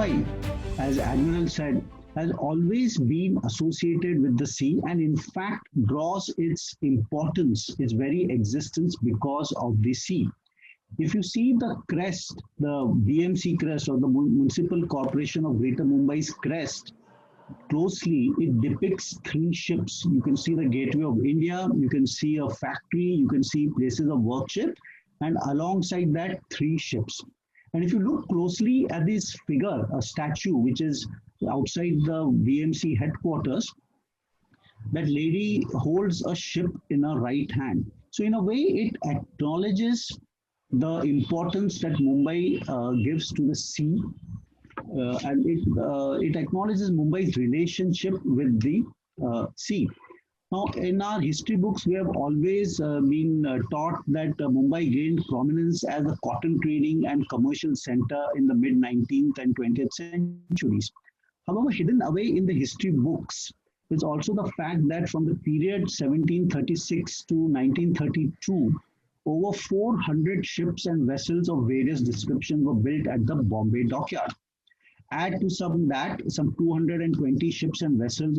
Mumbai, as Admiral said, has always been associated with the sea and in fact draws its importance, its very existence because of the sea. If you see the crest, the BMC crest or the Municipal Corporation of Greater Mumbai's crest, closely, it depicts three ships. You can see the Gateway of India, you can see a factory, you can see places of worship, and alongside that, three ships. And if you look closely at this figure, a statue which is outside the BMC headquarters, that lady holds a ship in her right hand. So in a way, it acknowledges the importance that Mumbai gives to the sea, and it acknowledges Mumbai's relationship with the sea. Now, in our history books, we have always been taught that Mumbai gained prominence as a cotton trading and commercial center in the mid-19th and 20th centuries. However, hidden away in the history books is also the fact that from the period 1736 to 1932, over 400 ships and vessels of various descriptions were built at the Bombay Dockyard. Add to some 220 ships and vessels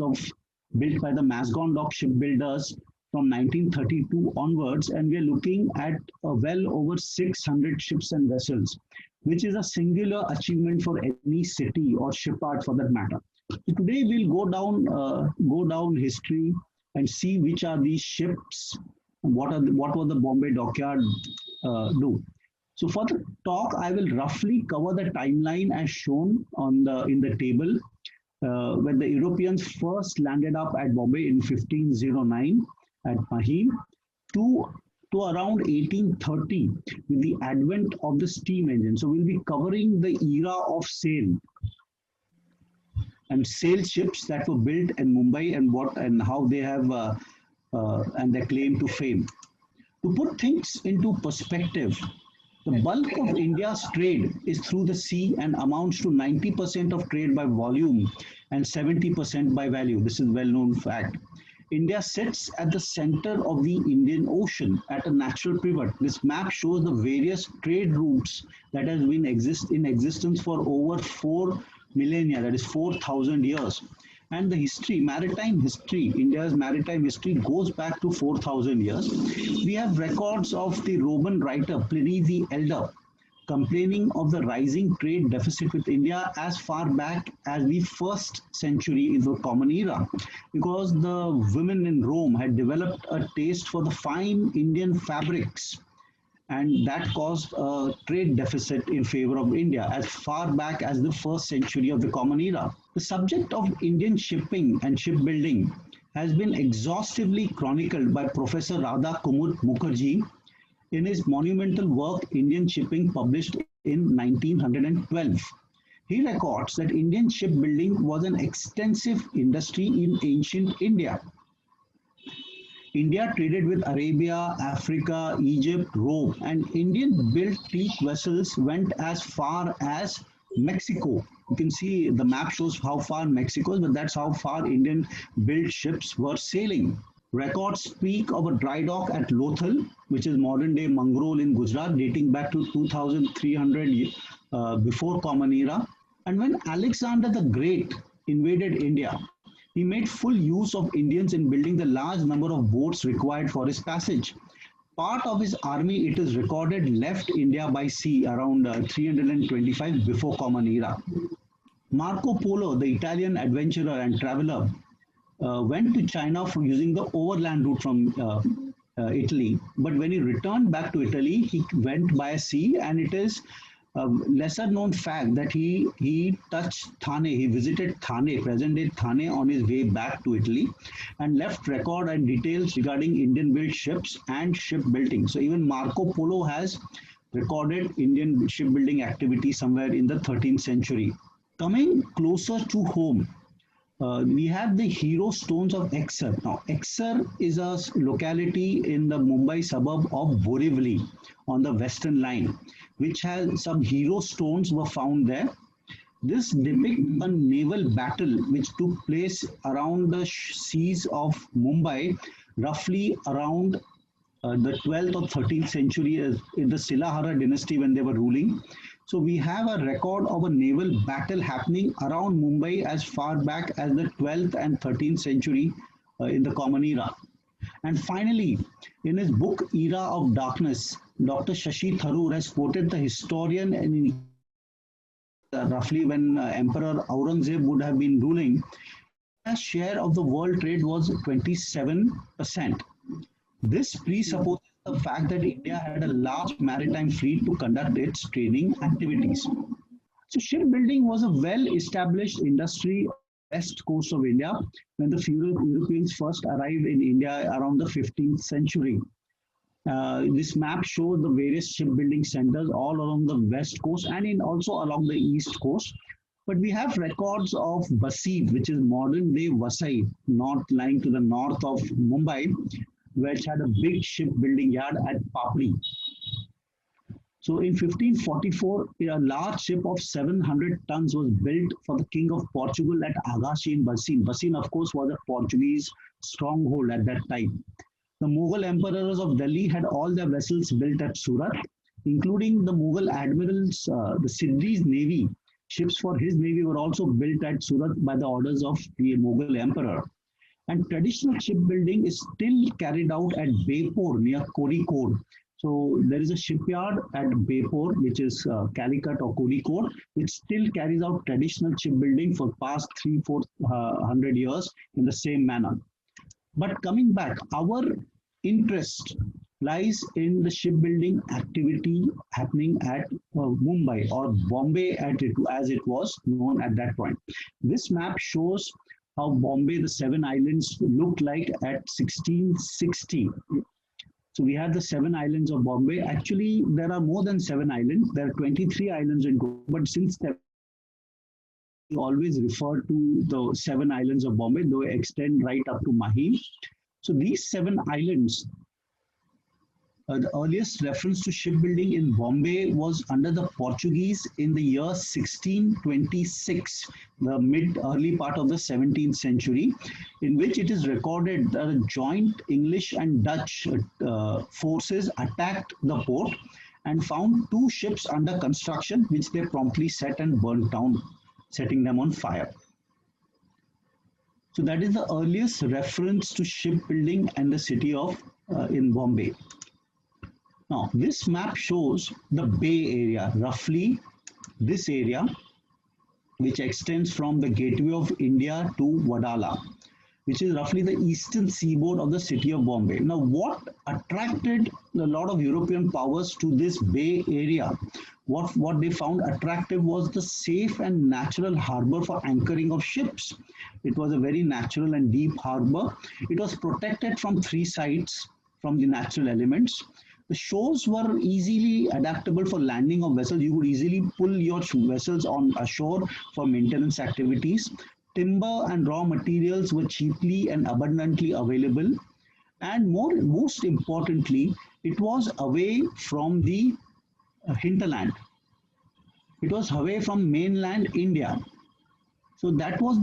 built by the Mazagaon Dock Shipbuilders from 1932 onwards, and we are looking at well over 600 ships and vessels, which is a singular achievement for any city or shipyard for that matter. So today we'll go down history and see which are these ships, what was the Bombay Dockyard do. So for the talk, I will roughly cover the timeline as shown in the table. When the Europeans first landed up at Bombay in 1509 at Mahim to around 1830 with the advent of the steam engine. So we'll be covering the era of sail and sail ships that were built in Mumbai and how they have and their claim to fame. To put things into perspective, the bulk of India's trade is through the sea and amounts to 90% of trade by volume and 70% by value. This is a well-known fact. India sits at the center of the Indian Ocean at a natural pivot. This map shows the various trade routes that have been in existence for over 4 millennia, that is 4,000 years. And the maritime history, India's maritime history goes back to 4,000 years. We have records of the Roman writer Pliny the Elder complaining of the rising trade deficit with India as far back as the 1st century in the Common Era, because the women in Rome had developed a taste for the fine Indian fabrics, and that caused a trade deficit in favor of India as far back as the 1st century of the Common Era. The subject of Indian shipping and shipbuilding has been exhaustively chronicled by Professor Radha Kumud Mukherjee in his monumental work Indian Shipping, published in 1912. He records that Indian shipbuilding was an extensive industry in ancient India. India traded with Arabia, Africa, Egypt, Rome, and Indian-built teak vessels went as far as Mexico. You can see the map shows how far Mexico is, but that's how far Indian-built ships were sailing. Records speak of a dry dock at Lothal, which is modern-day Mangrol in Gujarat, dating back to 2300 before Common Era. And when Alexander the Great invaded India, he made full use of Indians in building the large number of boats required for his passage. Part of his army, it is recorded, left India by sea around 325 before Common Era. Marco Polo, the Italian adventurer and traveler, went to China for using the overland route from Italy. But when he returned back to Italy, he went by sea, and it is a lesser known fact that he touched Thane, he visited Thane, present-day Thane, on his way back to Italy, and left record and details regarding Indian-built ships and shipbuilding. So even Marco Polo has recorded Indian shipbuilding activity somewhere in the 13th century. Coming closer to home, we have the hero stones of Exar. Now, Exar is a locality in the Mumbai suburb of Borivali on the western line, which has some hero stones were found there. This depicts a naval battle which took place around the seas of Mumbai roughly around the 12th or 13th century in the Silahara dynasty when they were ruling. So we have a record of a naval battle happening around Mumbai as far back as the 12th and 13th century in the Common Era. And finally, in his book Era of Darkness, Dr. Shashi Tharoor has quoted the historian and roughly when Emperor Aurangzeb would have been ruling, India's share of the world trade was 27%. This presupposes the fact that India had a large maritime fleet to conduct its trading activities. So shipbuilding was a well-established industry on the west coast of India when the Europeans first arrived in India around the 15th century. This map shows the various shipbuilding centers all along the west coast and also along the east coast. But we have records of Bassein, which is modern day Vasai, lying to the north of Mumbai, which had a big shipbuilding yard at Papri. So in 1544, a large ship of 700 tons was built for the King of Portugal at Agashi in Bassein. Bassein, of course, was a Portuguese stronghold at that time. The Mughal emperors of Delhi had all their vessels built at Surat, including the Mughal admirals, the Siddi's navy. Ships for his navy were also built at Surat by the orders of the Mughal emperor. And traditional shipbuilding is still carried out at Bepur near Kozhikode. So there is a shipyard at Bepur, which is Calicut or Kozhikode, which still carries out traditional shipbuilding for past 300-400 years in the same manner. But coming back, our interest lies in the shipbuilding activity happening at Mumbai or Bombay as it was known at that point. This map shows how Bombay, the seven islands, looked like at 1660. So we have the seven islands of Bombay. Actually, there are more than seven islands. There are 23 islands in Goa, but since we always refer to the seven islands of Bombay, though extend right up to Mahi. So these seven islands, the earliest reference to shipbuilding in Bombay was under the Portuguese in the year 1626, the early part of the 17th century, in which it is recorded that a joint English and Dutch forces attacked the port and found two ships under construction, which they promptly set and burnt down, setting them on fire. So that is the earliest reference to shipbuilding and the city of in Bombay. Now, this map shows the Bay Area, roughly this area, which extends from the gateway of India to Wadala, which is roughly the eastern seaboard of the city of Bombay. Now, what attracted a lot of European powers to this Bay Area? What they found attractive was the safe and natural harbor for anchoring of ships. It was a very natural and deep harbor. It was protected from three sides from the natural elements. The shores were easily adaptable for landing of vessels. You could easily pull your vessels on ashore for maintenance activities. Timber and raw materials were cheaply and abundantly available. And most importantly, it was away from the hinterland. It was away from mainland India. So that was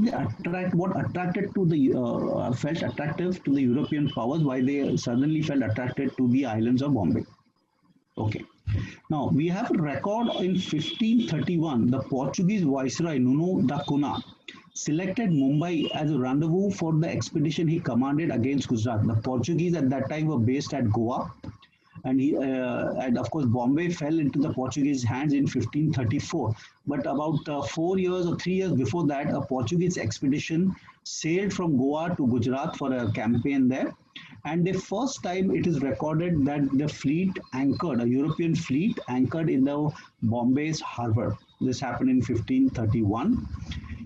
what attracted to the felt attractive to the European powers, why they suddenly felt attracted to the islands of Bombay. Okay. Now we have a record in 1531. The Portuguese viceroy Nuno da Cunha selected Mumbai as a rendezvous for the expedition he commanded against Gujarat. The Portuguese at that time were based at Goa, and of course Bombay fell into the Portuguese hands in 1534. But about 4 years or 3 years before that, a Portuguese expedition sailed from Goa to Gujarat for a campaign there. And the first time it is recorded that the fleet anchored, a European fleet anchored in the Bombay's harbor. This happened in 1531.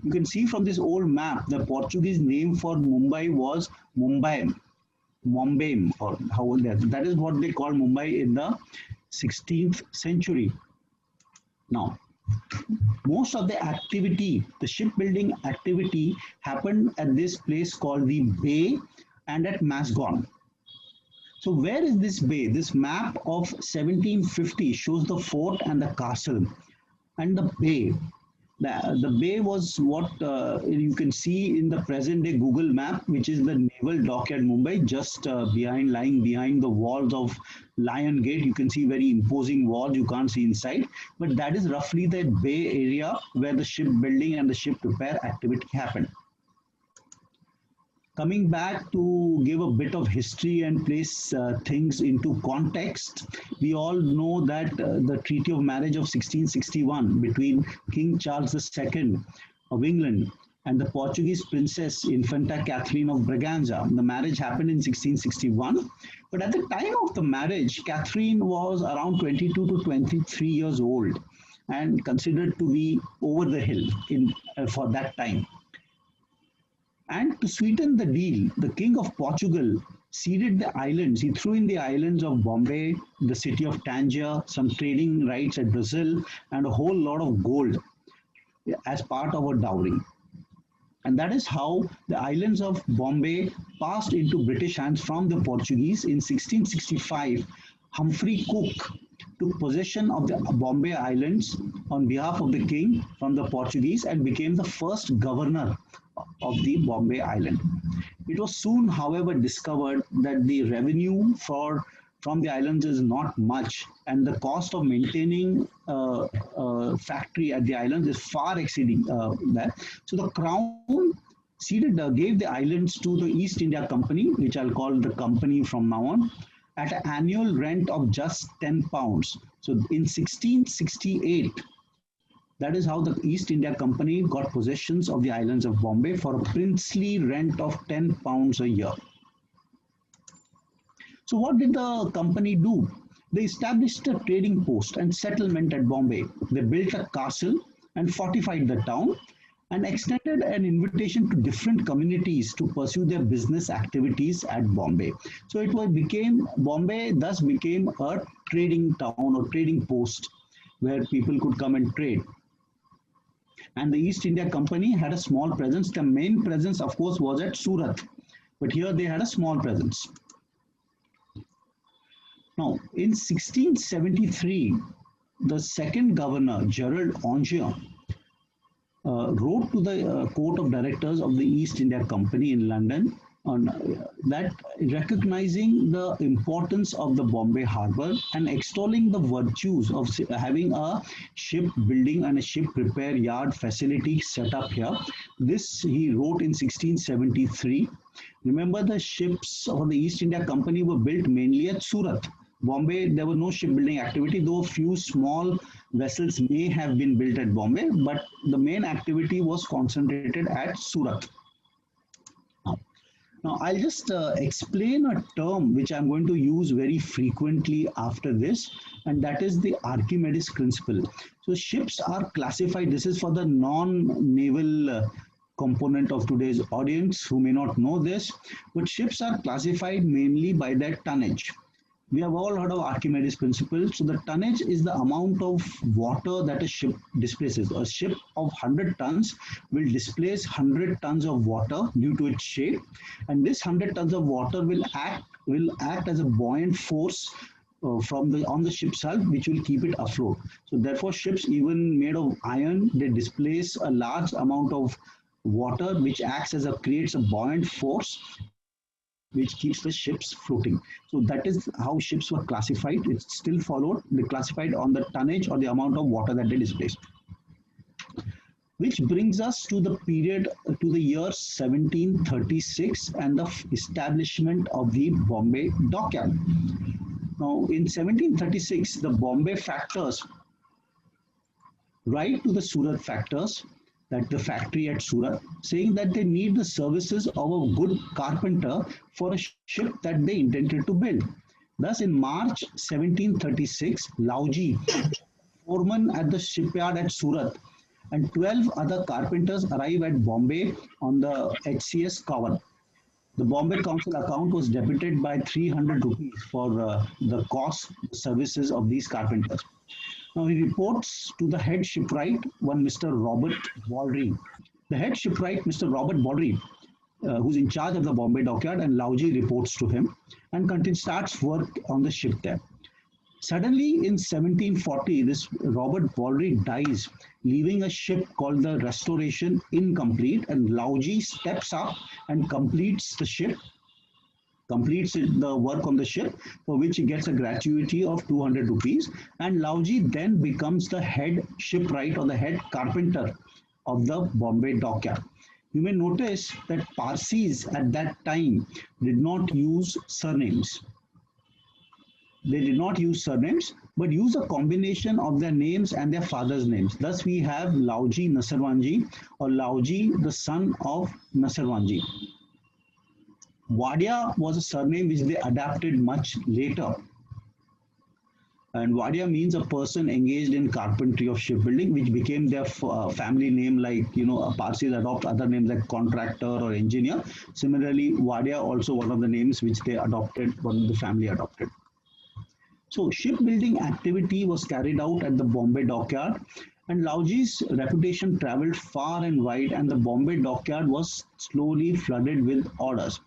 You can see from this old map, the Portuguese name for Mumbai was Mumbai, or how that is what they call Mumbai in the 16th century. Now, most of the activity, the shipbuilding activity, happened at this place called the Bay and at Mazagaon. So where is this bay? This map of 1750 shows the fort and the castle and the bay. The bay was what you can see in the present day Google map, which is the naval dockyard Mumbai, just lying behind the walls of Lion Gate. You can see very imposing walls, you can't see inside, but that is roughly the bay area where the shipbuilding and the ship repair activity happened. Coming back to give a bit of history and place things into context, we all know that the Treaty of Marriage of 1661 between King Charles II of England and the Portuguese Princess Infanta Catherine of Braganza. The marriage happened in 1661, but at the time of the marriage, Catherine was around 22 to 23 years old and considered to be over the hill for that time. And to sweeten the deal, the King of Portugal ceded the islands. He threw in the islands of Bombay, the city of Tangier, some trading rights at Brazil, and a whole lot of gold as part of a dowry. And that is how the islands of Bombay passed into British hands from the Portuguese. In 1665, Humphrey Cook took possession of the Bombay Islands on behalf of the king from the Portuguese and became the first governor of the Bombay Island. It was soon, however, discovered that the revenue from the islands is not much, and the cost of maintaining a factory at the islands is far exceeding that. So the crown gave the islands to the East India Company, which I'll call the company from now on, at an annual rent of just £10. So in 1668, that is how the East India Company got possessions of the islands of Bombay for a princely rent of £10 a year. So what did the company do? They established a trading post and settlement at Bombay. They built a castle and fortified the town and extended an invitation to different communities to pursue their business activities at Bombay. So Bombay thus became a trading town or trading post where people could come and trade. And the East India Company had a small presence. The main presence, of course, was at Surat, but here they had a small presence. Now, in 1673, the second governor, Gerald Ongier, wrote to the Court of Directors of the East India Company in London on that, recognizing the importance of the Bombay harbour and extolling the virtues of having a shipbuilding and a ship repair yard facility set up here. This he wrote in 1673. Remember, the ships of the East India Company were built mainly at Surat. Bombay, there was no shipbuilding activity, though a few small vessels may have been built at Bombay, but the main activity was concentrated at Surat. Now, I'll just explain a term which I'm going to use very frequently after this, and that is the Archimedes principle. So ships are classified, this is for the non-naval component of today's audience who may not know this, but ships are classified mainly by their tonnage. We have all heard of Archimedes principle. So the tonnage is the amount of water that a ship displaces. A ship of 100 tons will displace 100 tons of water due to its shape, and this 100 tons of water will act as a buoyant force on the ship's hull, which will keep it afloat. So therefore, ships even made of iron, they displace a large amount of water, which creates a buoyant force, which keeps the ships floating. So that is how ships were classified. It's still followed. They classified on the tonnage or the amount of water that they displaced. Which brings us to the period, to the year 1736 and the establishment of the Bombay Dockyard. Now, in 1736, the Bombay factors write to the Surat factors, that the factory at Surat, saying that they need the services of a good carpenter for a ship that they intended to build. Thus, in March 1736, Lauji, foreman at the shipyard at Surat, and 12 other carpenters arrive at Bombay on the HCS Cover. The Bombay Council account was debited by 300 rupees for the cost services of these carpenters. Now he reports to the head shipwright, one Mr. Robert Baldry. The head shipwright, Mr. Robert Baldry, who's in charge of the Bombay Dockyard, and Lauji reports to him and starts work on the ship there. Suddenly in 1740, this Robert Baldry dies, leaving a ship called the Restoration incomplete, and Lauji steps up and completes the work on the ship, for which he gets a gratuity of 200 rupees. And Lauji then becomes the head shipwright or the head carpenter of the Bombay Dockyard. You may notice that Parsis at that time did not use surnames. They did not use surnames, but use a combination of their names and their father's names. Thus, we have Lauji Nasarwanji or Lauji, the son of Nasarwanji. Wadia was a surname which they adapted much later. And Wadia means a person engaged in carpentry of shipbuilding, which became their family name, like, Parsis adopt other names like contractor or engineer. Similarly, Wadia also one of the names which they adopted, one the family adopted. So shipbuilding activity was carried out at the Bombay Dockyard, and Lauji's reputation traveled far and wide, and the Bombay Dockyard was slowly flooded with orders.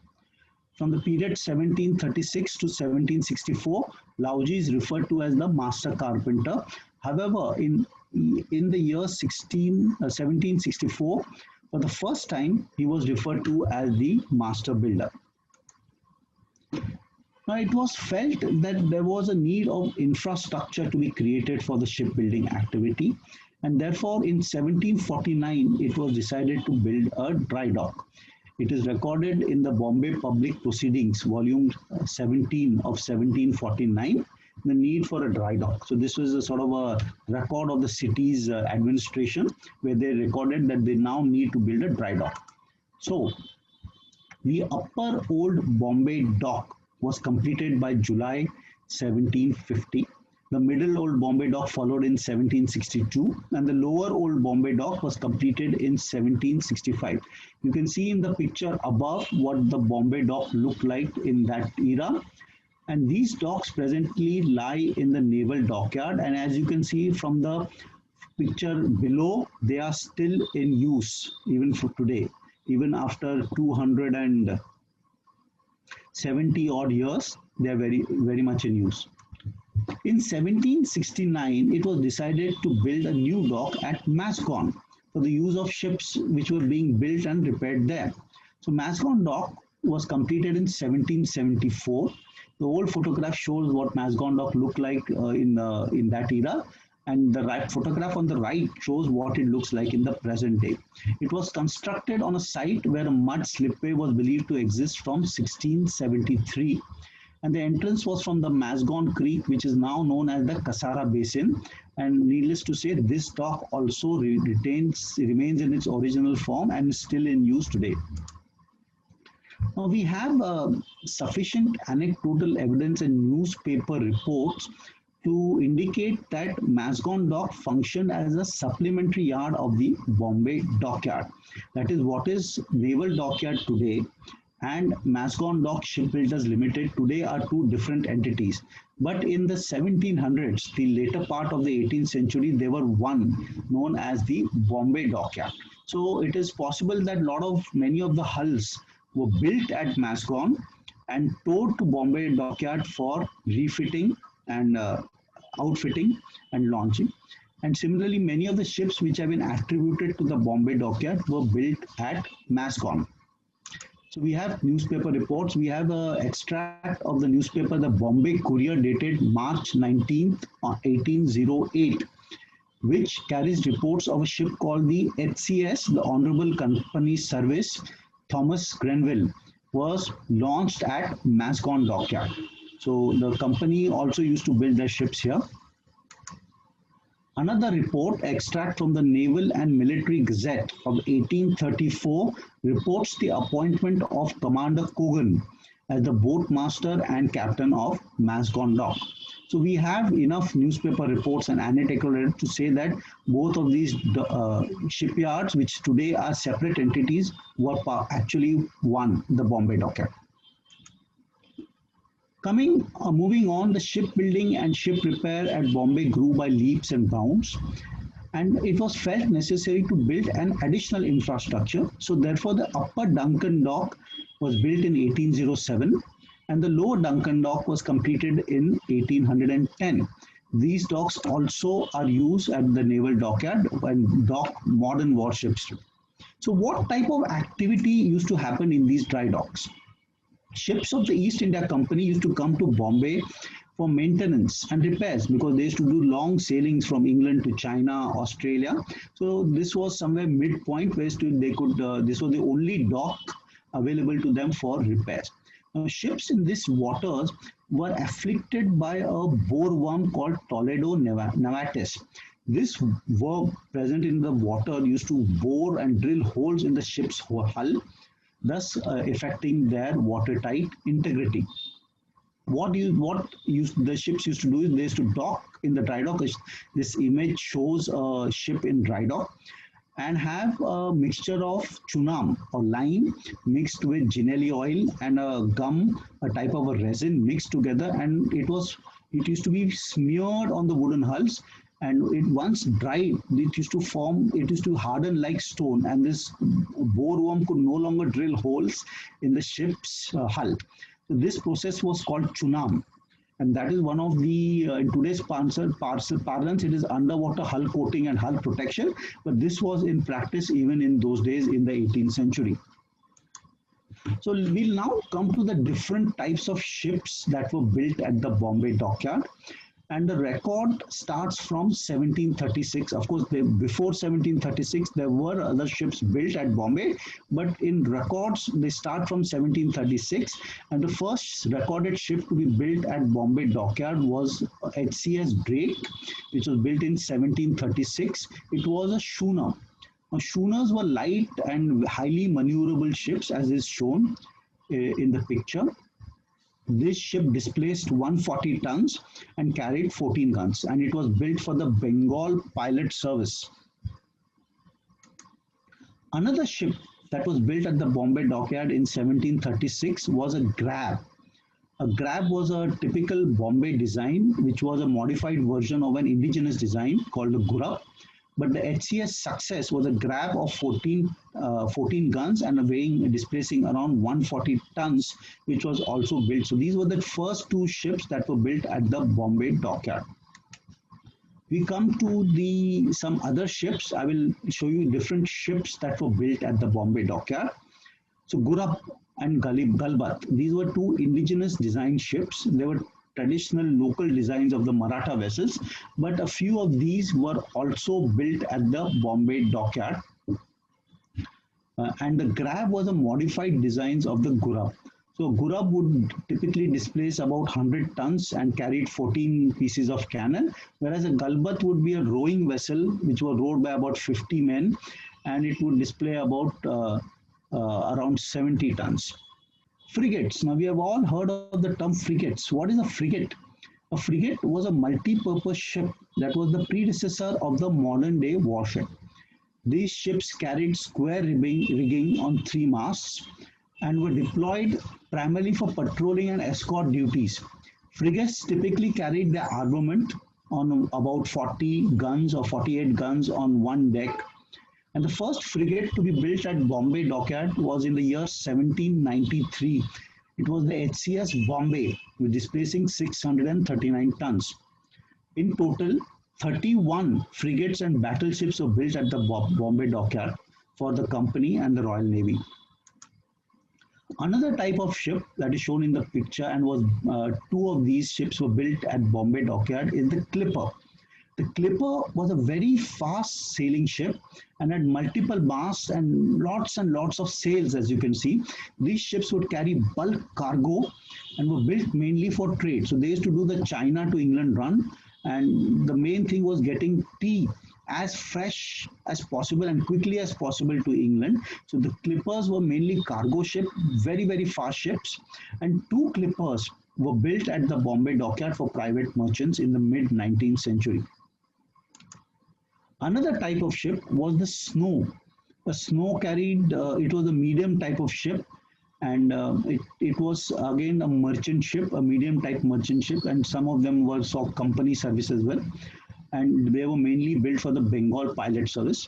From the period 1736 to 1764, Lauji is referred to as the master carpenter. However, in the year 1764, for the first time, he was referred to as the master builder. Now, it was felt that there was a need of infrastructure to be created for the shipbuilding activity, and therefore in 1749, it was decided to build a dry dock. It is recorded in the Bombay Public Proceedings, volume 17 of 1749, the need for a dry dock. So this was a sort of a record of the city's administration, where they recorded that they now need to build a dry dock. So the upper old Bombay dock was completed by July 1750. The middle old Bombay dock followed in 1762, and the lower old Bombay dock was completed in 1765. You can see in the picture above what the Bombay dock looked like in that era. And these docks presently lie in the naval dockyard, and as you can see from the picture below, they are still in use even for today, even after 270 odd years. They are very much in use. In 1769, it was decided to build a new dock at Mazagaon for the use of ships which were being built and repaired there. So Mazagaon Dock was completed in 1774. The old photograph shows what Mazagaon Dock looked like in that era, and the photograph on the right shows what it looks like in the present day. It was constructed on a site where a mud slipway was believed to exist from 1673. And the entrance was from the Mazagaon Creek, which is now known as the Kasara Basin. And needless to say, this dock also remains in its original form and is still in use today. Now, we have sufficient anecdotal evidence and newspaper reports to indicate that Mazagaon Dock functioned as a supplementary yard of the Bombay Dockyard. That is what is Naval Dockyard today, and Mazagaon Dock Shipbuilders Ltd today are two different entities. But in the 1700s, the later part of the 18th century, they were one, known as the Bombay Dockyard. So it is possible that many of the hulls were built at Mazagaon and towed to Bombay Dockyard for refitting and outfitting and launching. And similarly, many of the ships which have been attributed to the Bombay Dockyard were built at Mazagaon. So we have newspaper reports. We have an extract of the newspaper, the Bombay Courier, dated March 19th, 1808, which carries reports of a ship called the HCS, the Honorable Company Service Thomas Grenville, was launched at Mazagaon Dockyard. So the company also used to build their ships here. Another report, extract from the Naval and Military Gazette of 1834, reports the appointment of Commander Cogan as the boat master and captain of Mazagaon Dock. So we have enough newspaper reports and anecdotal to say that both of these shipyards, which today are separate entities, were actually one, the Bombay Dockyard. Moving on, the shipbuilding and ship repair at Bombay grew by leaps and bounds, and it was felt necessary to build an additional infrastructure. So therefore, the Upper Duncan Dock was built in 1807. and the lower Duncan dock was completed in 1810. These docks also are used at the naval dockyard and dock modern warships. So what type of activity used to happen in these dry docks? Ships of the East India Company used to come to Bombay for maintenance and repairs because they used to do long sailings from England to China, Australia. So this was somewhere midpoint where they could. This was the only dock available to them for repairs. Now, ships in these waters were afflicted by a boreworm called Toledo nevatis. This worm present in the water used to bore and drill holes in the ship's hull, thus affecting their watertight integrity. The ships used to do is they used to dock in the dry dock. This image shows a ship in dry dock and have a mixture of chunam or lime mixed with ginelli oil and a gum, a type of a resin mixed together, and it used to be smeared on the wooden hulls, and it once dried, it used to harden like stone, and this boreworm could no longer drill holes in the ship's hull. So this process was called chunam, and that is one of the, in today's parlance, it is underwater hull coating and hull protection, but this was in practice even in those days in the 18th century. So we'll now come to the different types of ships that were built at the Bombay Dockyard. And the record starts from 1736. Of course, before 1736, there were other ships built at Bombay, but in records, they start from 1736. And the first recorded ship to be built at Bombay Dockyard was HCS Drake, which was built in 1736. It was a schooner. Now, schooners were light and highly maneuverable ships, as is shown in the picture. This ship displaced 140 tons and carried 14 guns, and it was built for the Bengal Pilot Service. Another ship that was built at the Bombay Dockyard in 1736 was a grab. A grab was a typical Bombay design, which was a modified version of an indigenous design called a gurab. But the HCS Success was a grab of 14 guns and displacing around 140 tons, which was also built. So these were the first two ships that were built at the Bombay Dockyard. We come to some other ships. I will show you different ships that were built at the Bombay Dockyard. So Gurab and Galbat, these were two indigenous design ships. They were traditional local designs of the Maratha vessels, but a few of these were also built at the Bombay Dockyard. And the grab was a modified designs of the Gurab. So Gurab would typically displace about 100 tons and carried 14 pieces of cannon, whereas a Galbat would be a rowing vessel which was rowed by about 50 men, and it would display about around 70 tons. Frigates. Now we have all heard of the term frigates. What is a frigate? A frigate was a multi-purpose ship that was the predecessor of the modern day warship. These ships carried square rigging on 3 masts and were deployed primarily for patrolling and escort duties. Frigates typically carried their armament on about 40 guns or 48 guns on one deck. And the first frigate to be built at Bombay Dockyard was in the year 1793. It was the HCS Bombay, with displacing 639 tons. In total, 31 frigates and battleships were built at the Bombay Dockyard for the company and the Royal Navy. Another type of ship that is shown in the picture, and was two of these ships were built at Bombay Dockyard, is the Clipper. The Clipper was a very fast sailing ship and had multiple masts and lots of sails, as you can see. These ships would carry bulk cargo and were built mainly for trade. So they used to do the China to England run, and the main thing was getting tea as fresh as possible and quickly as possible to England. So the Clippers were mainly cargo ships, very, very fast ships, and two Clippers were built at the Bombay Dockyard for private merchants in the mid-19th century. Another type of ship was the Snow. A Snow carried, it was a medium type of ship, and it was again a merchant ship, a medium type merchant ship, and some of them were for company service as well. And they were mainly built for the Bengal Pilot Service.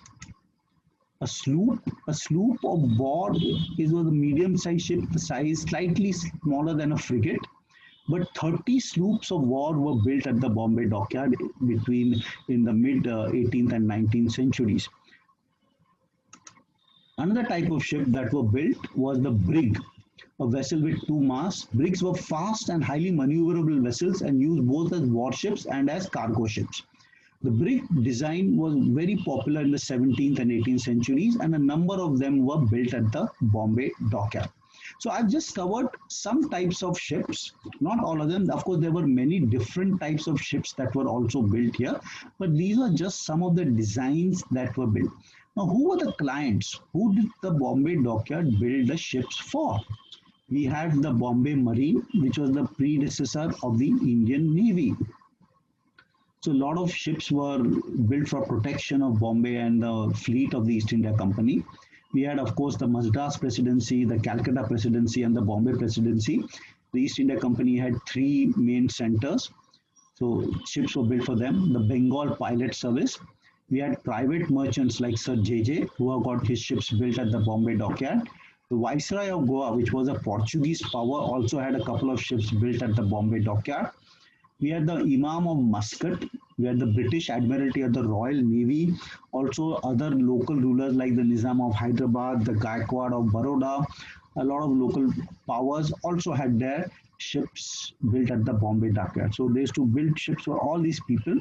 A sloop of war is a medium-sized ship, the size slightly smaller than a frigate. But 30 sloops of war were built at the Bombay Dockyard between in the mid 18th and 19th centuries. Another type of ship that were built was the brig, a vessel with two masts. Brigs were fast and highly maneuverable vessels and used both as warships and as cargo ships. The brig design was very popular in the 17th and 18th centuries, and a number of them were built at the Bombay Dockyard. So I've just covered some types of ships, not all of them. Of course, there were many different types of ships that were also built here, but these are just some of the designs that were built. Now, who were the clients? Who did the Bombay Dockyard build the ships for? We had the Bombay Marine, which was the predecessor of the Indian Navy. So a lot of ships were built for protection of Bombay and the fleet of the East India Company. We had, of course, the Madras Presidency, the Calcutta Presidency, and the Bombay Presidency. The East India Company had three main centers. So ships were built for them. The Bengal Pilot Service. We had private merchants like Sir J.J., who have got his ships built at the Bombay Dockyard. The Viceroy of Goa, which was a Portuguese power, also had a couple of ships built at the Bombay Dockyard. We had the Imam of Muscat. We had the British Admiralty of the Royal Navy. Also other local rulers like the Nizam of Hyderabad, the Gaikwad of Baroda. A lot of local powers also had their ships built at the Bombay Dockyard. So they used to build ships for all these people.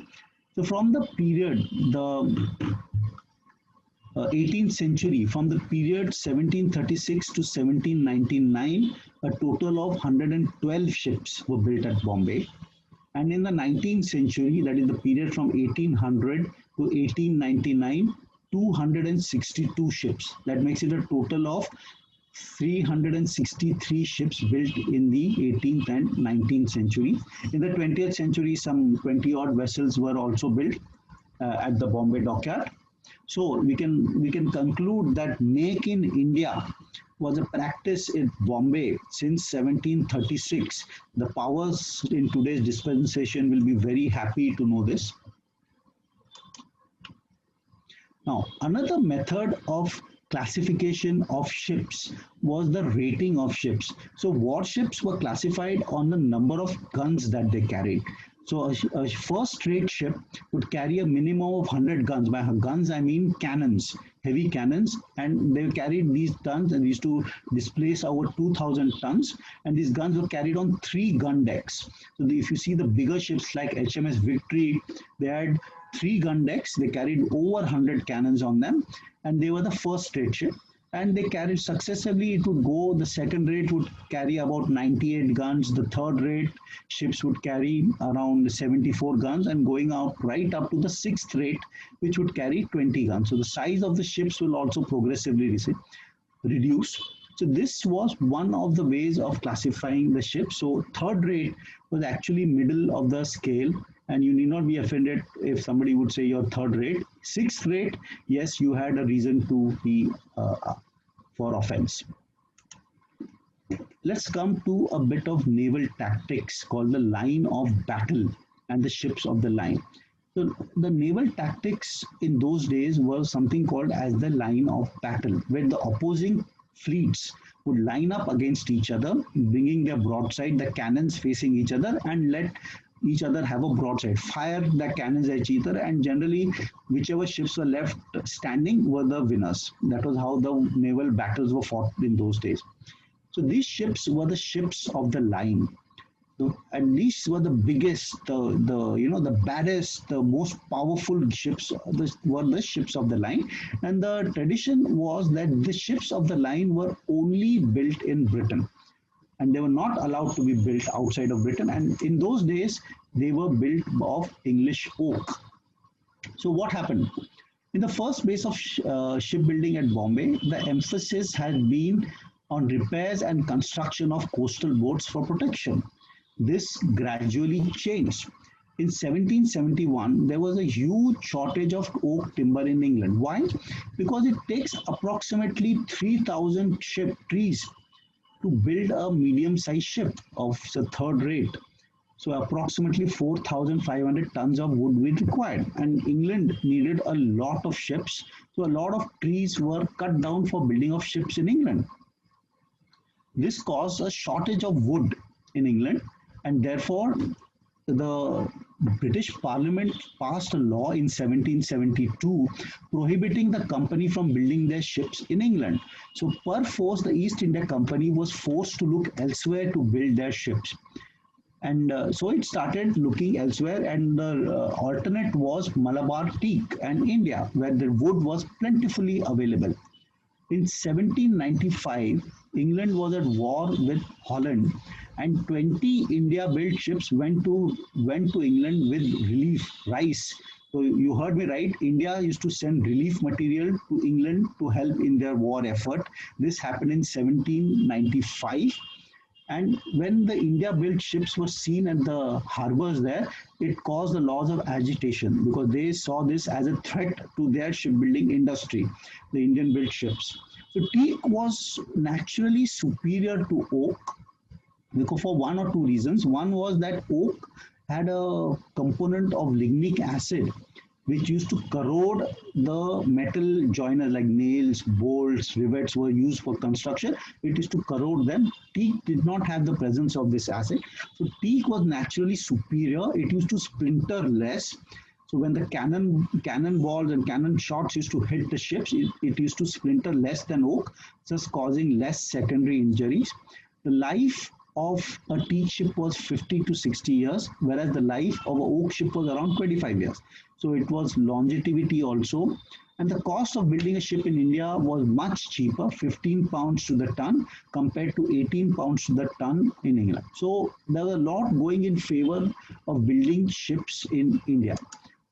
So from the period, the 18th century, from the period 1736 to 1799, a total of 112 ships were built at Bombay. And in the 19th century, that is the period from 1800 to 1899, 262 ships. That makes it a total of 363 ships built in the 18th and 19th century. In the 20th century, some 20 odd vessels were also built at the Bombay Dockyard. So we can conclude that Make in India was a practice in Bombay since 1736. The powers in today's dispensation will be very happy to know this. Now, another method of classification of ships was the rating of ships. So warships were classified on the number of guns that they carried. So a first-rate ship would carry a minimum of 100 guns. By guns, I mean cannons, heavy cannons, and they carried these tons and used to displace over 2,000 tons. And these guns were carried on 3 gun decks. So if you see the bigger ships like HMS Victory, they had 3 gun decks. They carried over 100 cannons on them, and they were the first-rate ship. And they carried successively, it would go, the second rate would carry about 98 guns, the third rate ships would carry around 74 guns, and going out right up to the sixth rate, which would carry 20 guns. So the size of the ships will also progressively reduce. So this was one of the ways of classifying the ships. So third rate was actually middle of the scale, and you need not be offended if somebody would say you're third rate. Sixth rate, yes, you had a reason to be for offense. Let's come to a bit of naval tactics called the line of battle and the ships of the line. So the naval tactics in those days was something called as the line of battle, where the opposing fleets would line up against each other, bringing their broadside, the cannons facing each other, and let each other have a broadside, fire the cannons at each other, and generally whichever ships were left standing were the winners. That was how the naval battles were fought in those days. So these ships were the ships of the line. So, and these were the biggest, the baddest, the most powerful ships were the ships of the line. And the tradition was that the ships of the line were only built in Britain, and they were not allowed to be built outside of Britain. And in those days, they were built of English oak. So what happened? In the first phase of shipbuilding at Bombay, the emphasis had been on repairs and construction of coastal boats for protection. This gradually changed. In 1771, there was a huge shortage of oak timber in England. Why? Because it takes approximately 3,000 trees to build a medium-sized ship of the third rate. So approximately 4,500 tons of wood were required, and England needed a lot of ships. So a lot of trees were cut down for building of ships in England. This caused a shortage of wood in England, and therefore the British Parliament passed a law in 1772 prohibiting the company from building their ships in England. So perforce the East India Company was forced to look elsewhere to build their ships. And so it started looking elsewhere, and the alternate was Malabar teak and India, where the wood was plentifully available. In 1795, England was at war with Holland, and 20 India-built ships went to England with relief rice. So you heard me right. India used to send relief material to England to help in their war effort. This happened in 1795. And when the India-built ships were seen at the harbors there, it caused a lot of agitation because they saw this as a threat to their shipbuilding industry, the Indian-built ships. So teak was naturally superior to oak because for one or two reasons. One was that oak had a component of lignic acid which used to corrode the metal joiners like nails, bolts, rivets were used for construction. It used to corrode them. Teak did not have the presence of this acid. So teak was naturally superior. It used to splinter less. So when the cannon balls and cannon shots used to hit the ships, it used to splinter less than oak, thus causing less secondary injuries. The life of a teak ship was 50 to 60 years, whereas the life of an oak ship was around 25 years. So it was longevity also. And the cost of building a ship in India was much cheaper, 15 pounds to the ton compared to 18 pounds to the ton in England. So there was a lot going in favor of building ships in India.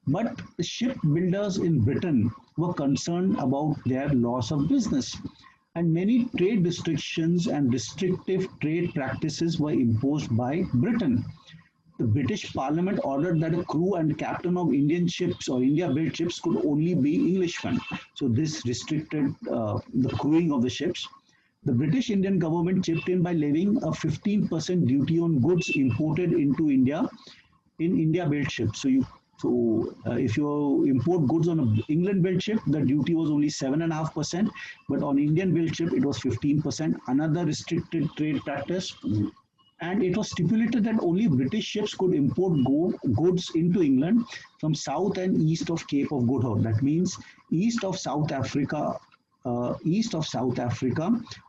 But the shipbuilders in Britain were concerned about their loss of business, and many trade restrictions and restrictive trade practices were imposed by Britain. The British Parliament ordered that a crew and captain of Indian ships or India-built ships could only be Englishmen. So this restricted the crewing of the ships. The British Indian government chipped in by levying a 15% duty on goods imported into India in India-built ships. So if you import goods on an England-built ship, the duty was only 7.5%, but on Indian-built ship, it was 15%, another restricted trade practice. And it was stipulated that only British ships could import goods into England from south and east of Cape of Good Hope. That means east of South Africa,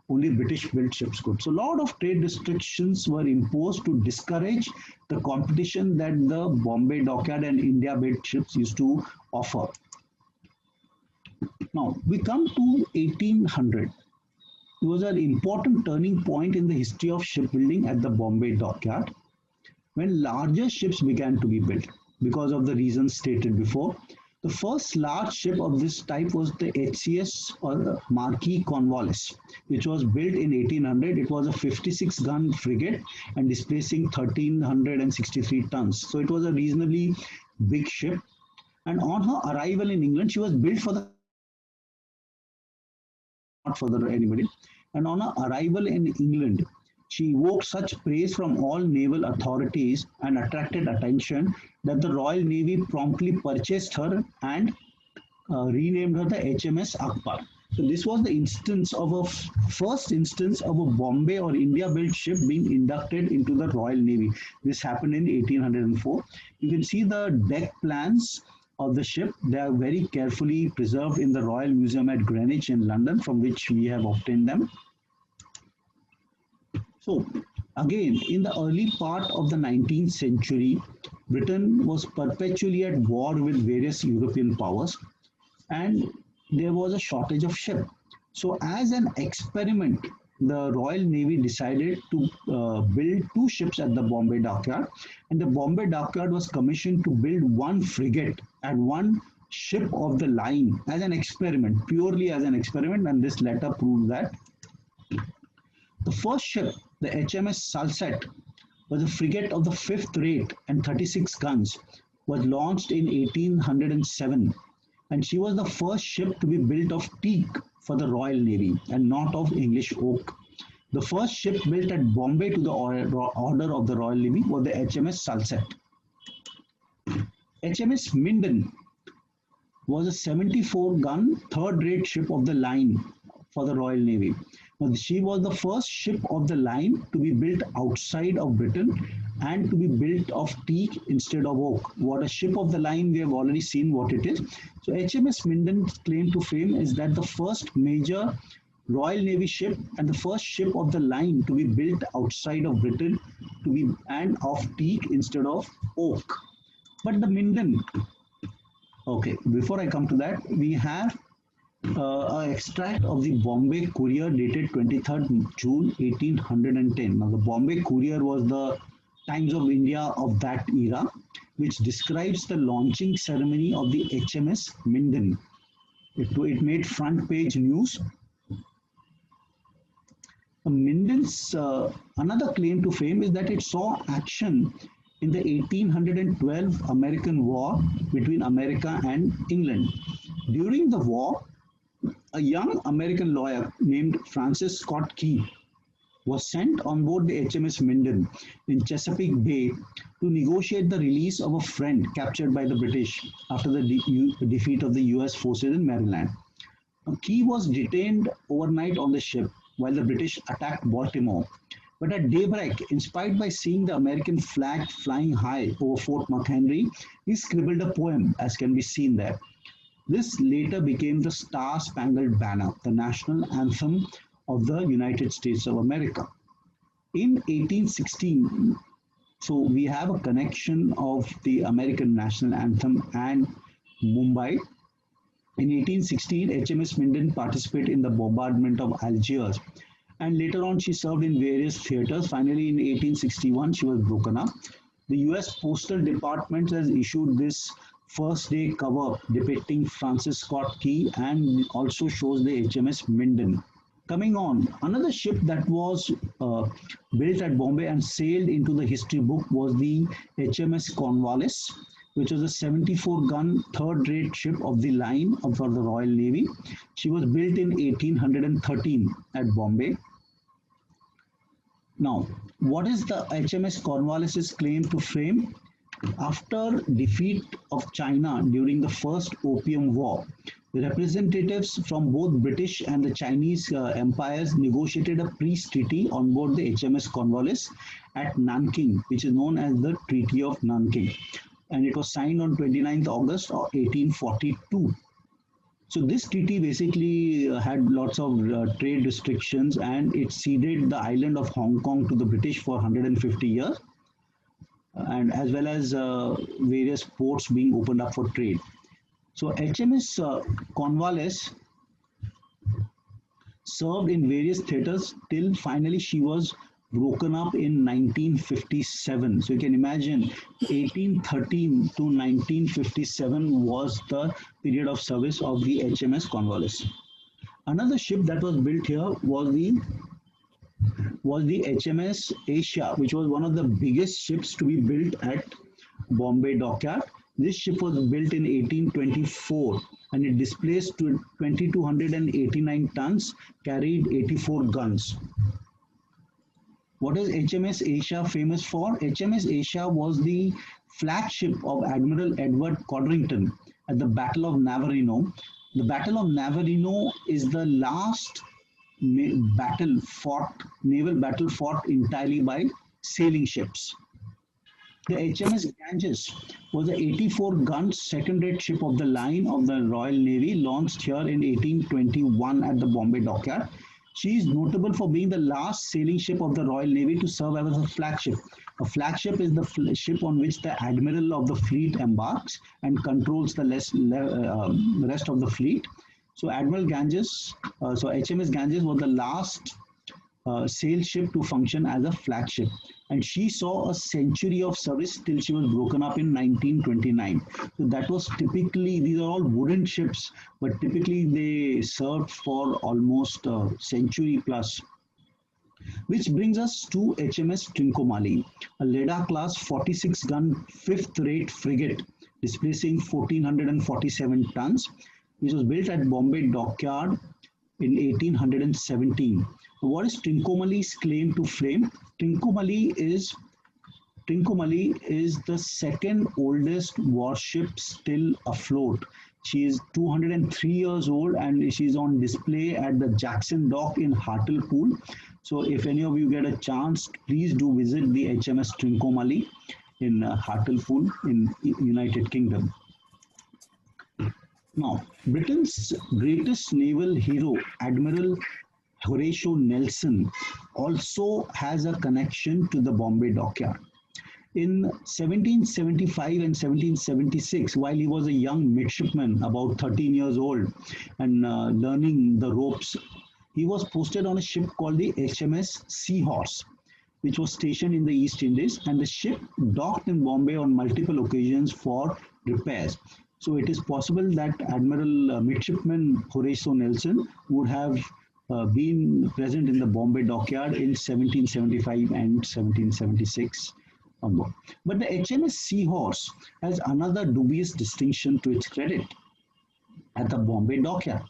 only British-built ships could. So a lot of trade restrictions were imposed to discourage the competition that the Bombay Dockyard and India-built ships used to offer. Now, we come to 1800. It was an important turning point in the history of shipbuilding at the Bombay Dockyard when larger ships began to be built because of the reasons stated before. The first large ship of this type was the HCS or Marquis Cornwallis, which was built in 1800. It was a 56-gun frigate and displacing 1,363 tons. So it was a reasonably big ship. And on her arrival in England, she was built for the not for anybody. And on her arrival in England, she evoked such praise from all naval authorities and attracted attention that the Royal Navy promptly purchased her and renamed her the HMS Akbar. So this was the instance of first instance of a Bombay or India-built ship being inducted into the Royal Navy. This happened in 1804. You can see the deck plans of the ship. They are very carefully preserved in the Royal Museum at Greenwich in London, from which we have obtained them. So again, in the early part of the 19th century, Britain was perpetually at war with various European powers, and there was a shortage of ships. So as an experiment, the Royal Navy decided to build two ships at the Bombay Dockyard, and the Bombay Dockyard was commissioned to build one frigate and one ship of the line as an experiment, purely as an experiment, and this letter proves that. The first ship, the HMS Salsette, was a frigate of the 5th rate and 36 guns, was launched in 1807, and she was the first ship to be built of teak for the Royal Navy and not of English oak. The first ship built at Bombay to the order of the Royal Navy was the HMS Salsette. HMS Minden was a 74-gun third-rate ship of the line for the Royal Navy. Now, she was the first ship of the line to be built outside of Britain and to be built of teak instead of oak. What a ship of the line, we have already seen what it is. So HMS Minden's claim to fame is that the first major Royal Navy ship and the first ship of the line to be built outside of Britain to be and of teak instead of oak. But the Minden, okay, before I come to that, we have an extract of the Bombay Courier dated 23rd June 1810. Now, the Bombay Courier was the Times of India of that era, which describes the launching ceremony of the HMS Minden. It made front page news. Minden's another claim to fame is that it saw action in the 1812 American War between America and England. During the war, a young American lawyer named Francis Scott Key was sent on board the HMS Minden in Chesapeake Bay to negotiate the release of a friend captured by the British after the defeat of the US forces in Maryland. Key was detained overnight on the ship while the British attacked Baltimore. But at daybreak, inspired by seeing the American flag flying high over Fort McHenry, he scribbled a poem, as can be seen there. This later became the Star-Spangled Banner, the national anthem of the United States of America. In 1816, so we have a connection of the American national anthem and Mumbai. In 1816, HMS Minden participated in the bombardment of Algiers, and later on she served in various theaters. Finally, in 1861, she was broken up. The US Postal Department has issued this first day cover depicting Francis Scott Key and also shows the HMS Minden. Coming on, another ship that was built at Bombay and sailed into the history book was the HMS Cornwallis, which was a 74-gun third-rate ship of the line for the Royal Navy. She was built in 1813 at Bombay. Now, what is the HMS Cornwallis's claim to fame? After defeat of China during the First Opium War, the representatives from both British and the Chinese empires negotiated a peace treaty on board the HMS Cornwallis at Nanking, which is known as the Treaty of Nanking. And it was signed on 29th August of 1842. So this treaty basically had lots of trade restrictions, and it ceded the island of Hong Kong to the British for 150 years, and as well as various ports being opened up for trade. So HMS Cornwallis served in various theaters till finally she was broken up in 1957. So you can imagine 1813 to 1957 was the period of service of the HMS Cornwallis. Another ship that was built here was the HMS Asia, which was one of the biggest ships to be built at Bombay Dockyard. This ship was built in 1824 and it displaced 2,289 tons, carried 84 guns. What is HMS Asia famous for? HMS Asia was the flagship of Admiral Edward Codrington at the Battle of Navarino. The Battle of Navarino is the last naval battle fought entirely by sailing ships. The HMS Ganges was an 84-gun second-rate ship of the line of the Royal Navy, launched here in 1821 at the Bombay Dockyard. She is notable for being the last sailing ship of the Royal Navy to serve as a flagship. A flagship is the ship on which the admiral of the fleet embarks and controls the rest of the fleet. So HMS Ganges was the last sail ship to function as a flagship, and she saw a century of service till she was broken up in 1929. So that was typically, these are all wooden ships, but typically they served for almost a century plus. Which brings us to HMS Trincomalee, a Leda class 46-gun fifth-rate frigate displacing 1,447 tons, which was built at Bombay Dockyard in 1817. What is Trincomalee claim to fame? Trincomalee is the second oldest warship still afloat. She is 203 years old and she is on display at the Jackson Dock in Hartlepool. So if any of you get a chance, please do visit the HMS Trincomalee in Hartlepool in United Kingdom. Now, Britain's greatest naval hero, Admiral Horatio Nelson, also has a connection to the Bombay Dockyard. In 1775 and 1776, while he was a young midshipman, about 13 years old, and learning the ropes, he was posted on a ship called the HMS Seahorse, which was stationed in the East Indies, and the ship docked in Bombay on multiple occasions for repairs. So it is possible that Admiral Midshipman Horatio Nelson would have been present in the Bombay Dockyard in 1775 and 1776. But the HMS Seahorse has another dubious distinction to its credit at the Bombay Dockyard.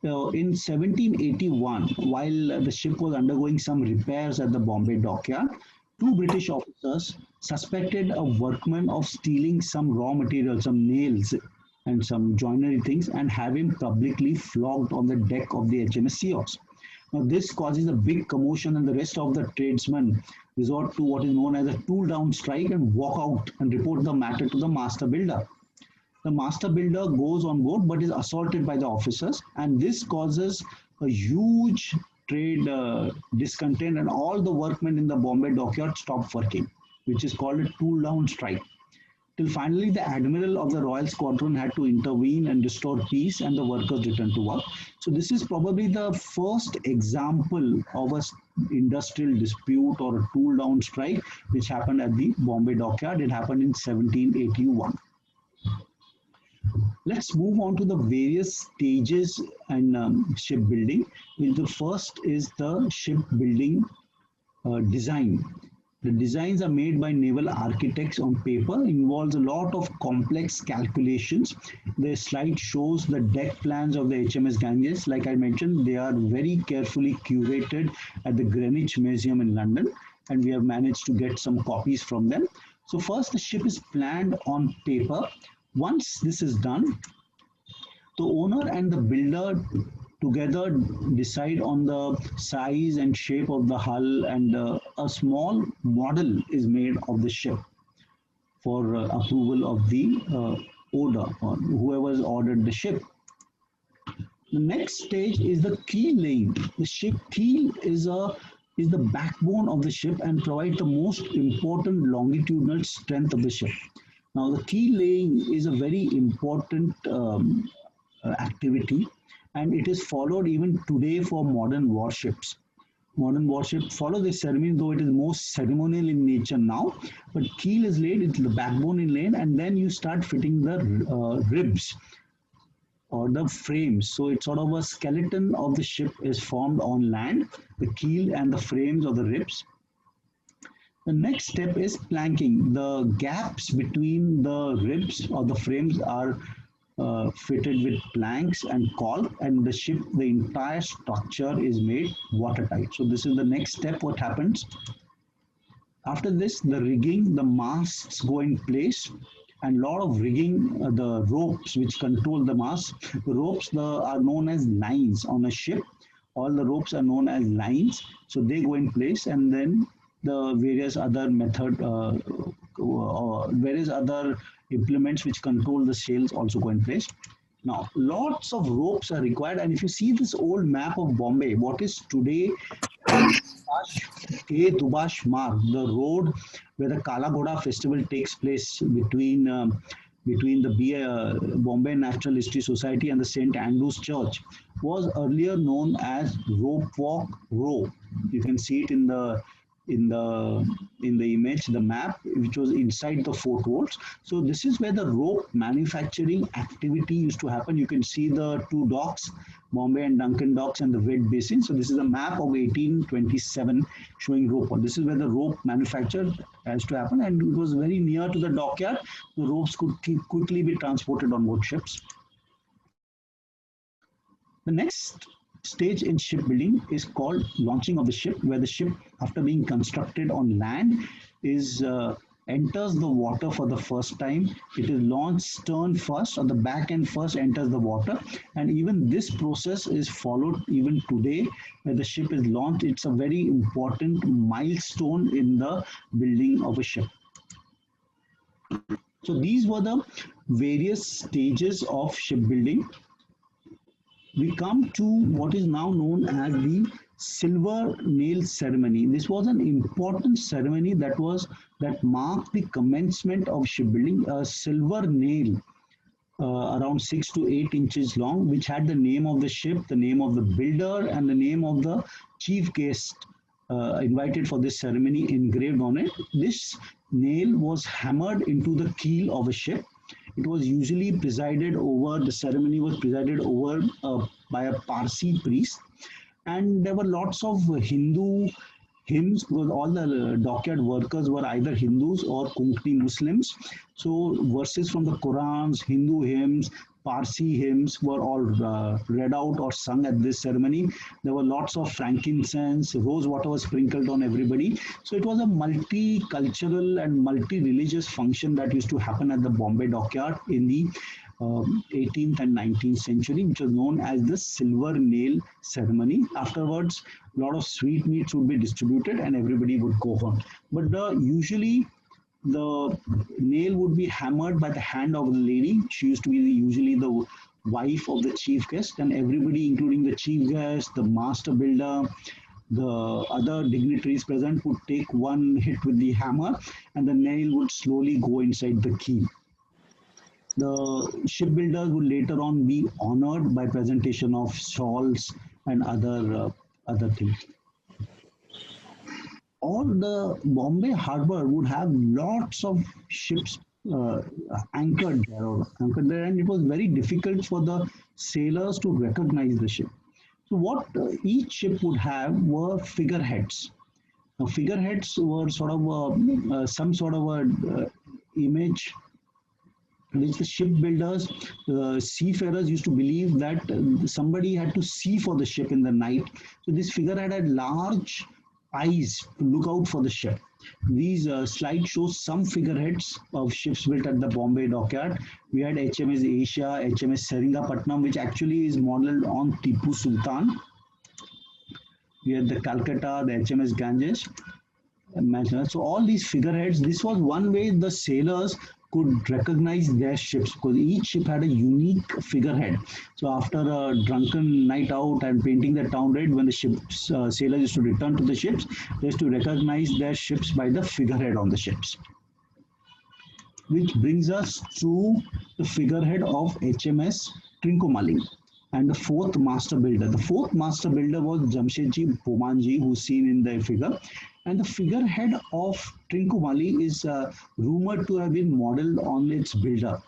In 1781, while the ship was undergoing some repairs at the Bombay Dockyard, two British officers suspected a workman of stealing some raw material, some nails and some joinery things, and have him publicly flogged on the deck of the HMS Seahorse. Now, this causes a big commotion, and the rest of the tradesmen resort to what is known as a tool-down strike and walk out and report the matter to the master builder. The master builder goes on board but is assaulted by the officers, and this causes a huge trade discontent, and all the workmen in the Bombay Dockyard stop working, which is called a tool-down strike. Till finally the admiral of the Royal Squadron had to intervene and restore peace, and the workers returned to work. So this is probably the first example of an industrial dispute or a tool-down strike which happened at the Bombay Dockyard. It happened in 1781. Let's move on to the various stages in shipbuilding. The first is the shipbuilding design. The designs are made by naval architects on paper, involves a lot of complex calculations. The slide shows the deck plans of the HMS Ganges. Like I mentioned, they are very carefully curated at the Greenwich Museum in London, and we have managed to get some copies from them. So first, the ship is planned on paper. Once this is done, the owner and the builder together decide on the size and shape of the hull, and a small model is made of the ship for approval of the order or whoever has ordered the ship. The next stage is the keel laying. The ship keel is the backbone of the ship and provides the most important longitudinal strength of the ship. Now, the keel laying is a very important activity, and it is followed even today for modern warships. Modern warships follow this ceremony, though it is most ceremonial in nature now. But keel is laid, the backbone is laid, and then you start fitting the ribs or the frames. So it's sort of a skeleton of the ship is formed on land, the keel and the frames of the ribs. The next step is planking. The gaps between the ribs or the frames are fitted with planks and caulk, and the entire structure is made watertight. So this is the next step. What happens after this? The rigging, the masts go in place, and a lot of rigging, the ropes which control the mast. The ropes are known as lines on a ship. All the ropes are known as lines, so they go in place, and then the various other various other implements which control the sails also go in place. Now, lots of ropes are required, and if you see this old map of Bombay, what is today Dubash Marg, the road where the Kala Ghoda festival takes place between the Bombay Natural History Society and the St. Andrew's Church, was earlier known as Rope Walk Row. You can see it in the image, the map, which was inside the fort walls. So this is where the rope manufacturing activity used to happen. You can see the two docks, Bombay and Duncan docks, and the Red Basin. So this is a map of 1827 showing rope. This is where the rope manufacture has to happen, and it was very near to the dockyard. The ropes could quickly be transported on board ships. The next stage in shipbuilding is called launching of the ship, where the ship, after being constructed on land, is enters the water for the first time. It is launched stern first, or the back end first enters the water, and even this process is followed even today, where the ship is launched. It's a very important milestone in the building of a ship. So these were the various stages of shipbuilding. We come to what is now known as the silver nail ceremony. This was an important ceremony that marked the commencement of shipbuilding. A silver nail around 6 to 8 inches long, which had the name of the ship, the name of the builder, and the name of the chief guest invited for this ceremony engraved on it. This nail was hammered into the keel of a ship. It was usually presided over, the ceremony was presided over by a Parsi priest. And there were lots of Hindu hymns, because all the dockyard workers were either Hindus or Konkani Muslims. So verses from the Qurans, Hindu hymns, Parsi hymns were all read out or sung at this ceremony. There were lots of frankincense, rose water was sprinkled on everybody. So it was a multicultural and multi-religious function that used to happen at the Bombay Dockyard in the 18th and 19th century, which was known as the silver nail ceremony. Afterwards, a lot of sweetmeats would be distributed and everybody would go home. But usually the nail would be hammered by the hand of the lady. She used to be usually the wife of the chief guest, and everybody, including the chief guest, the master builder, the other dignitaries present, would take one hit with the hammer and the nail would slowly go inside the keel. The shipbuilders would later on be honored by presentation of shawls and other things. All the Bombay harbor would have lots of ships anchored there, and it was very difficult for the sailors to recognize the ship. So what each ship would have were figureheads. Now, figureheads were sort of some sort of a image which the shipbuilders, seafarers used to believe that somebody had to see for the ship in the night. So this figurehead had large eyes to look out for the ship. These slides show some figureheads of ships built at the Bombay Dockyard. We had HMS Asia, HMS Seringapatnam, which actually is modeled on Tipu Sultan. We had the Calcutta, the HMS Ganges. So all these figureheads, this was one way the sailors could recognize their ships, because each ship had a unique figurehead. So after a drunken night out and painting the town red, when the ships sailors used to return to the ships, they used to recognize their ships by the figurehead on the ships. Which brings us to the figurehead of HMS Trincomalee and the fourth master builder. The fourth master builder was Jamshedji Bomanji, who's seen in the figure. And the figurehead of Trincomalee is rumored to have been modeled on its builder.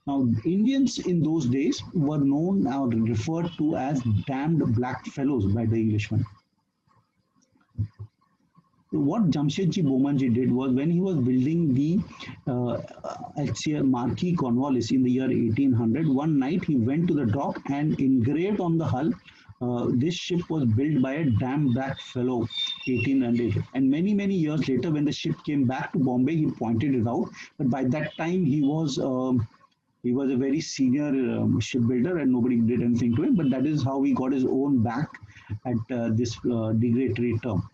Now, Indians in those days were known or referred to as damned black fellows by the Englishmen. What Jamshedji Bomanji did was, when he was building the Marquis Cornwallis in the year 1800, one night he went to the dock and engraved on the hull, this ship was built by a damn black fellow, 1800. And many years later, when the ship came back to Bombay, he pointed it out. But by that time, he was a very senior shipbuilder, and nobody did anything to him. But that is how he got his own back at this derogatory term.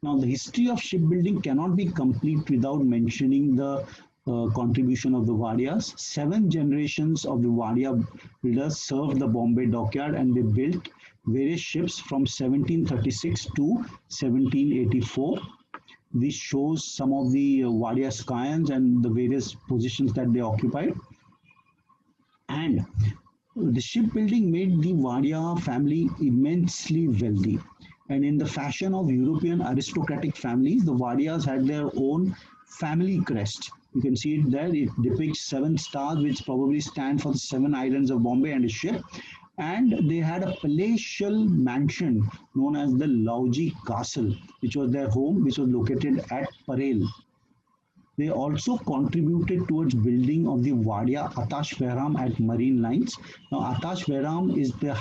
Now, the history of shipbuilding cannot be complete without mentioning the contribution of the Wadias. 7 generations of the Wadia builders served the Bombay Dockyard, and they built various ships from 1736 to 1784. This shows some of the Wadia scions and the various positions that they occupied. And the shipbuilding made the Wadia family immensely wealthy. And in the fashion of European aristocratic families, the Wadias had their own family crest. You can see it there. It depicts 7 stars, which probably stand for the 7 islands of Bombay and a ship. And they had a palatial mansion known as the Lauji Castle, which was their home, which was located at Parel. They also contributed towards building of the Wadia Atash Behram at Marine Lines. Now, Atash Behram is the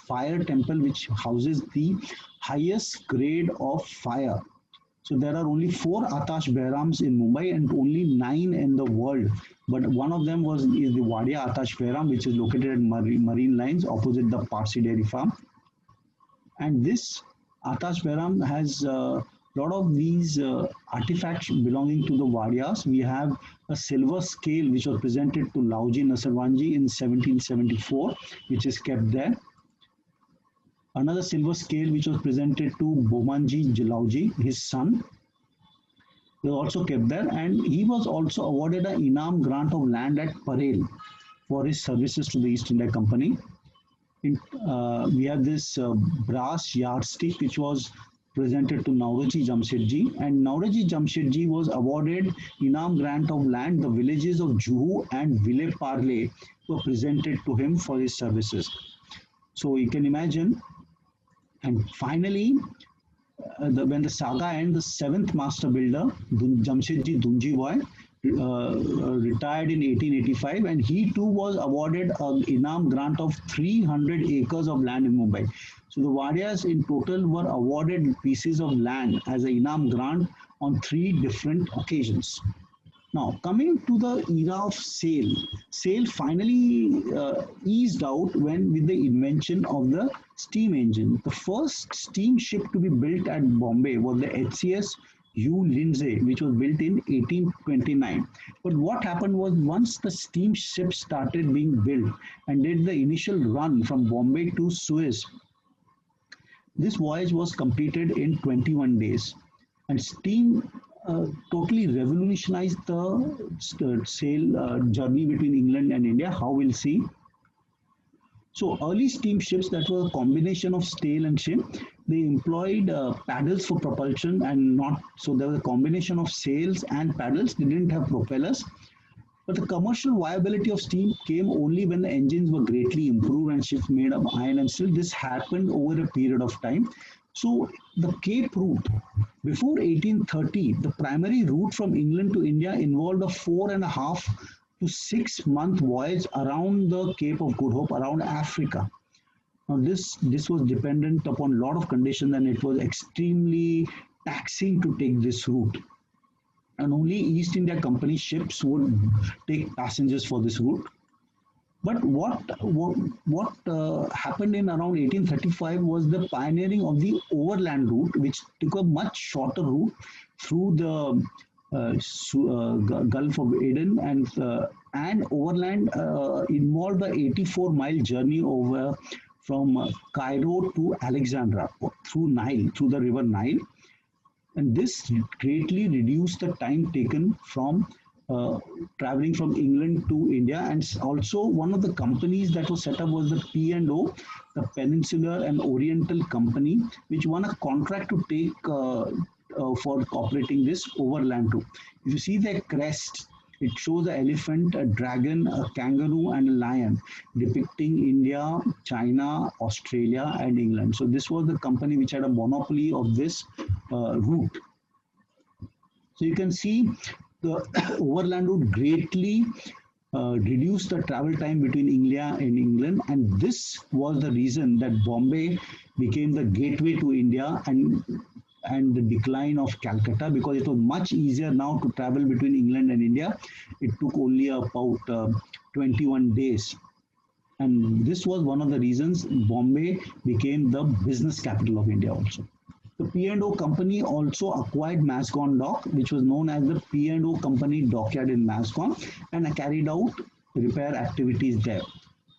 fire temple which houses the highest grade of fire. So there are only 4 Atash Behrams in Mumbai and only 9 in the world. But one of them is the Wadia Atash Behram, which is located at Marine Lines opposite the Parsi Dairy Farm. And this Atash Behram has a lot of these artifacts belonging to the Wadias. We have a silver scale which was presented to Lauji Nasarwanji in 1774, which is kept there. Another silver scale which was presented to Bomanji Jalauji, his son, was also kept there, and he was also awarded an Inam grant of land at Parel for his services to the East India Company. We have this brass yardstick which was presented to Nauroji Jamshedji, and Nauroji Jamshedji was awarded Inam grant of land. The villages of Juhu and Ville Parle were presented to him for his services. So you can imagine. And finally, when the saga ends, the 7th master builder, Jamshedji Dunji Boy, retired in 1885, and he too was awarded an Inam grant of 300 acres of land in Mumbai. So the Wadias in total were awarded pieces of land as an Inam grant on 3 different occasions. Now, coming to the era of sail, sail finally eased out with the invention of the steam engine. The first steamship to be built at Bombay was the HCS Hugh Lindsay, which was built in 1829. But what happened was, once the steamship started being built and did the initial run from Bombay to Suez, this voyage was completed in 21 days. And steam totally revolutionized the sail journey between England and India, how we'll see. So early steamships that were a combination of sail and ship, they employed paddles for propulsion, and not, so there was a combination of sails and paddles. They didn't have propellers. But the commercial viability of steam came only when the engines were greatly improved and ships made of iron and steel. This happened over a period of time. So the Cape route, before 1830, the primary route from England to India involved a 4.5 to 6 month voyage around the Cape of Good Hope, around Africa. Now this was dependent upon a lot of conditions, and it was extremely taxing to take this route. And only East India Company ships would take passengers for this route. But what happened in around 1835 was the pioneering of the overland route, which took a much shorter route through the Gulf of Aden, and overland involved a 84-mile journey over from Cairo to Alexandria through the river Nile. And this greatly reduced the time taken from traveling from England to India. And also one of the companies that was set up was the P&O, the Peninsular and Oriental Company, which won a contract to take for operating this overland route. If you see their crest, it shows an elephant, a dragon, a kangaroo, and a lion, depicting India, China, Australia, and England. So this was the company which had a monopoly of this route. So you can see the overland route greatly reduced the travel time between India and England, and this was the reason that Bombay became the gateway to India and the decline of Calcutta, because it was much easier now to travel between England and India. It took only about 21 days. And this was one of the reasons Bombay became the business capital of India also. The P&O company also acquired Mazagaon Dock, which was known as the P&O Company Dockyard in Mazagaon, and carried out repair activities there.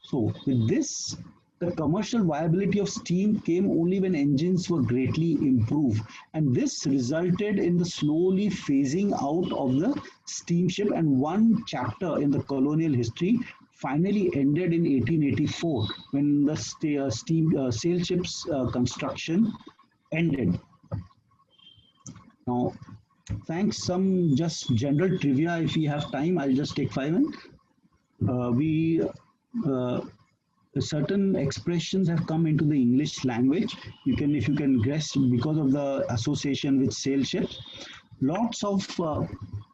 So with this, the commercial viability of steam came only when engines were greatly improved. And this resulted in the slowly phasing out of the steamship, and one chapter in the colonial history finally ended in 1884 when the sail ships construction ended. Now, thanks, some just general trivia. If we have time, I'll just take 5 minutes. Certain expressions have come into the English language. If you can guess, because of the association with sail ships, lots of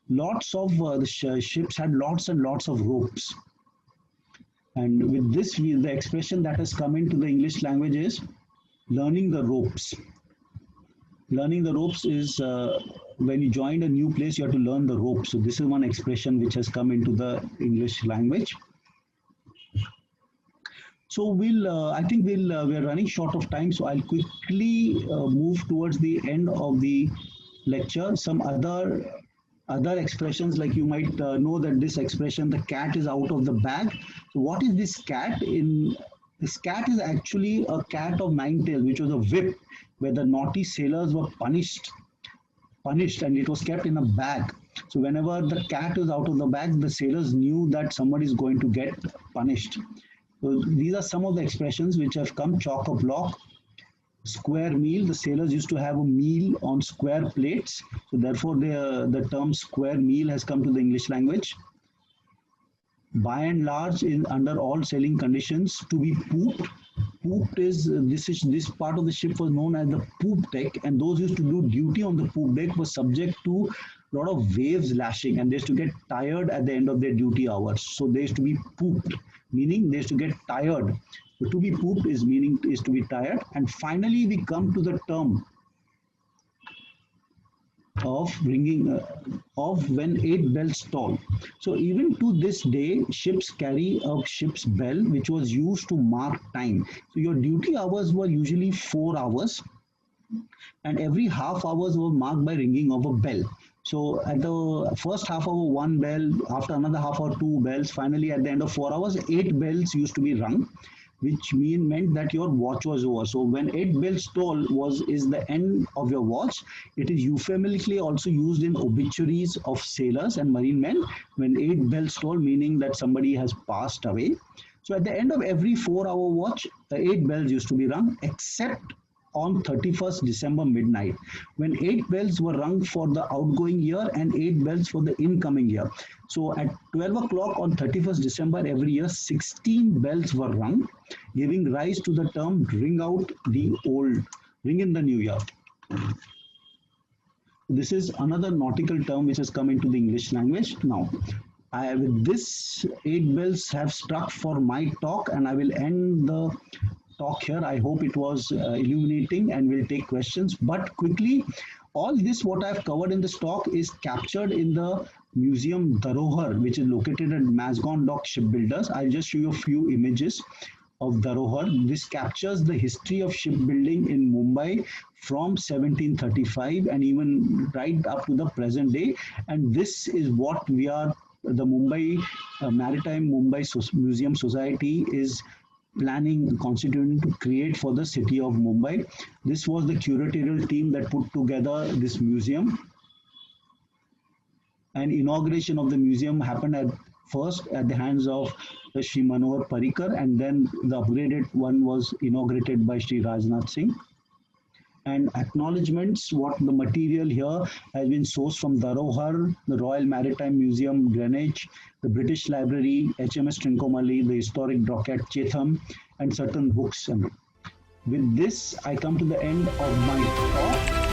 Lots of ships had lots and lots of ropes. And with this, the expression that has come into the English language is learning the ropes. Learning the ropes is when you join a new place, you have to learn the ropes. So this is one expression which has come into the English language. So I think we're running short of time, so I'll quickly move towards the end of the lecture. Some other expressions, like you might know that this expression, the cat is out of the bag. So what is this cat? This cat is actually a cat of nine tails, which was a whip where the naughty sailors were punished, and it was kept in a bag. So whenever the cat is out of the bag, the sailors knew that somebody is going to get punished. So these are some of the expressions which have come: chock a block, square meal. The sailors used to have a meal on square plates. So therefore the term square meal has come to the English language. By and large, under all sailing conditions, to be pooped. Pooped is this part of the ship was known as the poop deck, and those used to do duty on the poop deck were subject to a lot of waves lashing, and they used to get tired at the end of their duty hours. So they used to be pooped, meaning they used to get tired. So to be pooped is to be tired. And finally, we come to the term of ringing of when 8 bells toll. So even to this day, ships carry a ship's bell, which was used to mark time. So your duty hours were usually 4 hours, and every half hours were marked by ringing of a bell. So at the first half hour, 1 bell; after another half hour, 2 bells; finally at the end of 4 hours, 8 bells used to be rung, which meant that your watch was over. So when 8 bells toll is the end of your watch. It is euphemistically also used in obituaries of sailors and marine men, when 8 bells toll, meaning that somebody has passed away. So at the end of every 4-hour watch, the 8 bells used to be rung, except on 31st December midnight, when 8 bells were rung for the outgoing year and 8 bells for the incoming year. So at 12 o'clock on 31st December every year, 16 bells were rung, giving rise to the term ring out the old, ring in the new year. This is another nautical term which has come into the English language. Now, with this, 8 bells have struck for my talk, and I will end the talk here. I hope it was illuminating, and we'll take questions. But quickly, all this what I've covered in this talk is captured in the museum Dharohar, which is located at Mazagaon Dock Shipbuilders. I'll just show you a few images of Dharohar. This captures the history of shipbuilding in Mumbai from 1735 and even right up to the present day. And this is what we are, the Mumbai Maritime Mumbai Museum Society is constituting to create for the city of Mumbai. This was the curatorial team that put together this museum. And inauguration of the museum happened first at the hands of Shri Manohar Parrikar, and then the upgraded one was inaugurated by Shri Rajnath Singh. And acknowledgements, what the material here has been sourced from Dharohar, the Royal Maritime Museum, Greenwich, the British Library, HMS Trincomalee, the historic Dockyard Chatham, and certain books. And with this, I come to the end of my talk.